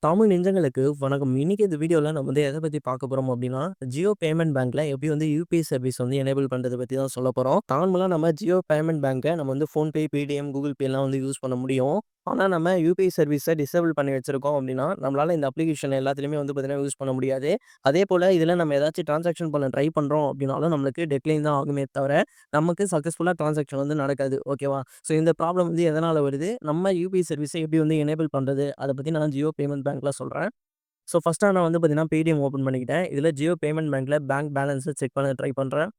தமிழ் நெஞ்சங்களுக்கு வணக்கம். இன்னைக்கு இந்த வீடியோல நம்ம வந்து எத பத்தி பார்க்க போறோம் அப்டின்னா, ஜியோ பேமெண்ட் பேங்க்ல எப்படி வந்து யுபிஐ சர்வீஸ் வந்து எனேபிள் பண்றத பத்தி தான் சொல்லப் போறோம். நார்மலா நம்ம ஜியோ பேமெண்ட் பேங்க நம்ம வந்து ஃபோன்பே, பேடிஎம், கூகுள் பேலாம் வந்து யூஸ் பண்ண முடியும். ஆனா நம்ம யுபிஐ சர்வீஸ டிசேபிள் பண்ணி வச்சிருக்கோம் அப்டின்னா, நம்மளால இந்த அப்ளிகேஷன் எல்லாத்துலயுமே வந்து பார்த்தீங்கன்னா யூஸ் பண்ண முடியாது. அதேபோல இதுல நம்ம ஏதாச்சும் டிரான்சாக்ஷன் பண்ண ட்ரை பண்றோம் அப்டின்னாலும் நம்மளுக்கு டெக்லைன் தான் ஆகுமே தவிர, நமக்கு சக்சஸ்ஃபுல்லா டிரான்சாக்ஷன் வந்து நடக்காது. ஓகேவா? ஸோ இந்த ப்ராப்ளம் வந்து எதனால வருது? நம்ம யுபிஐ சர்வீஸ எப்படி வந்து எனேபிள் பண்றது? அத பத்தி நான் ஜியோ பேமெண்ட் பேங்க்ல சொல்றேன். ஸோ ஃபர்ஸ்ட்டா நான் வந்து பார்த்தீங்கன்னா, பேடிஎம் ஓப்பன் பண்ணிக்கிட்டேன். இதுல ஜியோ பேமெண்ட் பேங்க்ல பேங்க் பேலன்ஸ செக் பண்ண ட்ரை பண்றேன்.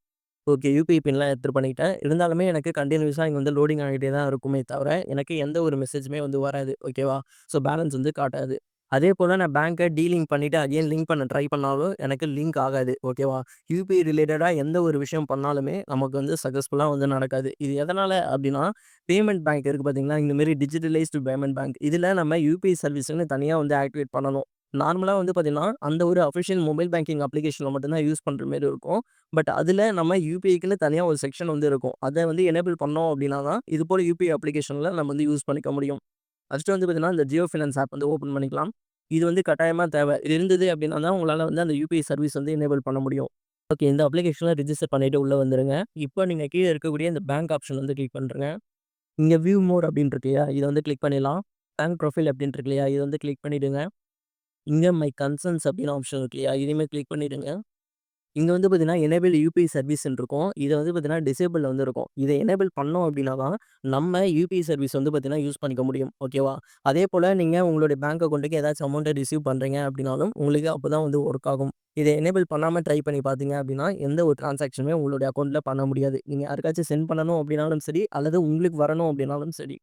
ஓகே. யுபிஐ பின்லாம் என்டர் பண்ணிக்கிட்டேன். இருந்தாலுமே எனக்கு கன்டினியூஸா இங்க வந்து லோடிங் ஆகிட்டே தான் இருக்குமே தவிர, எனக்கு எந்த ஒரு மெசேஜுமே வந்து வராது. ஓகேவா? ஸோ பேலன்ஸ் வந்து காட்டாது. அதேபோல நான் பேங்க்க டீலிங்க் பண்ணிட்டு அகைன் லிங்க் பண்ண ட்ரை பண்ணாலும் எனக்கு லிங்க் ஆகாது. ஓகேவா? யுபிஐ ரிலேட்டடா எந்த ஒரு விஷயம் பண்ணாலுமே நமக்கு வந்து சக்சஸ்ஃபுல்லா வந்து நடக்காது. இது எதனால அப்டின்னா, பேமெண்ட் பேங்க் இருக்கு பார்த்தீங்களா? இந்த மாரி டிஜிட்டலைஸ்டு பேமெண்ட் பேங்க். இதுல நம்ம யுபிஐ சர்வீஸ்ன்னு தனியா வந்து ஆக்டிவேட் பண்ணணும். நார்மலா வந்து பார்த்தீங்கன்னா, அந்த ஒரு அஃபிஷியல் மொபைல் பேங்கிங் அப்ளிகேஷன்ல மட்டும் தான் யூஸ் பண்ற மாரி இருக்கும். பட் அதுல நம்ம யுபிஐக்குன்னு தனியா ஒரு செக்ஷன் வந்து இருக்கும். அத வந்து எனேபிள் பண்ணோம் அப்டின்னா தான், இது போல யுபிஐ அப்ளிகேஷன்ல நம்ம வந்து யூஸ் பண்ணிக்க முடியும். ஃபர்ஸ்ட்டு வந்து பார்த்தீங்கன்னா, இந்த ஜியோ ஃபினான்ஸ் ஆப் வந்து ஓப்பன் பண்ணிக்கலாம். இது வந்து கட்டாயமா தேவை. இது இருந்தது அப்டின்னா தான் உங்களால வந்து அந்த யுபிஐ சர்வீஸ் வந்து எனேபிள் பண்ண முடியும். ஓகே. இந்த அப்ளிகேஷன்ல ரிஜிஸ்டர் பண்ணிட்டு உள்ள வந்துருங்க. இப்போ நீங்க கீழ இருக்கக்கூடிய இந்த பேங்க் ஆப்ஷன் வந்து கிளிக் பண்ருங்க. இங்க வியூ மோர் அப்டின்னு இருக்கு இல்லையா? இத வந்து கிளிக் பண்ணிடலாம். பேங்க் ப்ரொஃபைல் அப்டின்னு இருக்கு இல்லையா? இத வந்து கிளிக் பண்ணிடுங்க. இங்க மை கன்சர்ன்ஸ் அப்டின்னு ஆப்ஷன் இருக்கு இல்லையா? இதையுமே கிளிக் பண்ணிடுங்க. இங்க வந்து பார்த்தீங்கன்னா, எனேபிள் யுபிஐ சர்வீஸ்ன்னு இருக்கும். இத வந்து பார்த்தீங்கன்னா, டிசேபிள்ல வந்து இருக்கும். இத எனேபிள் பண்ணோம் அப்டின்னா தான், நம்ம யுபிஐ சர்வீஸ் வந்து பார்த்தீங்கன்னா, யூஸ் பண்ணிக்க முடியும். ஓகேவா? அதேபோல நீங்க உங்களுடைய பேங்க் அக்கவுண்ட்க்கு ஏதாச்சும் அமௌண்ட்ட ரிசீவ் பண்றீங்க அப்டின்னாலும், உங்களுக்கு அப்பதான் வந்து ஒர்க் ஆகும். இத எனேபிள் பண்ணாம ட்ரை பண்ணி பார்த்தீங்க அப்டின்னா, எந்த ஒரு டிரான்சாக்ஷனுமே உங்களுடைய அக்கவுண்ட்ல பண்ண முடியாது. நீங்க யாருக்காச்சும் சென்ட் பண்ணணும் அப்டின்னாலும் சரி, அல்லது உங்களுக்கு வரணும் அப்டின்னாலும் சரி.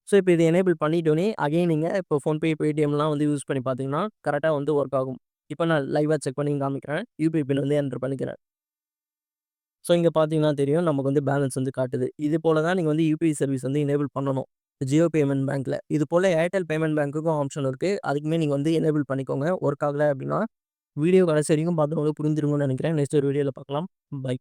ஸோ, இப்ப இத எனேபிள் பண்ணிட்டோனே, அகைன் நீங்க இப்போ ஃபோன்பே, பேடிஎம்லாம் வந்து யூஸ் பண்ணி பார்த்தீங்கன்னா, கரெக்ட்டா வந்து ஒர்க் ஆகும். இப்ப நான் லைவா செக் பண்ணி காமிக்கிறேன். யுபிஐ பின் வந்து என்டர் பண்ணிக்கிறேன். ஸோ, இங்க பார்த்தீங்கன்னா தெரியும். நமக்கு வந்து பேலன்ஸ் வந்து காட்டுது. இது போல தான் நீங்க வந்து யுபிஐ சர்வீஸ் வந்து எனேபிள் பண்ணணும். ஜியோ பேமெண்ட் பேங்க்ல. இது போல ஏர்டெல் பேமெண்ட் பேங்க்குக்கும் ஆப்ஷன் இருக்கு. அதுக்குமே நீங்க வந்து எனேபிள் பண்ணிக்கோங்க. ஒர்க் ஆகல அப்டின்னா, வீடியோ கடைசி வரைக்கும் பார்த்தவங்களுக்கு புரிஞ்சிருக்கும்னு நெனைக்கிறேன். நெக்ஸ்ட் ஒரு வீடியோல பார்க்கலாம். பை.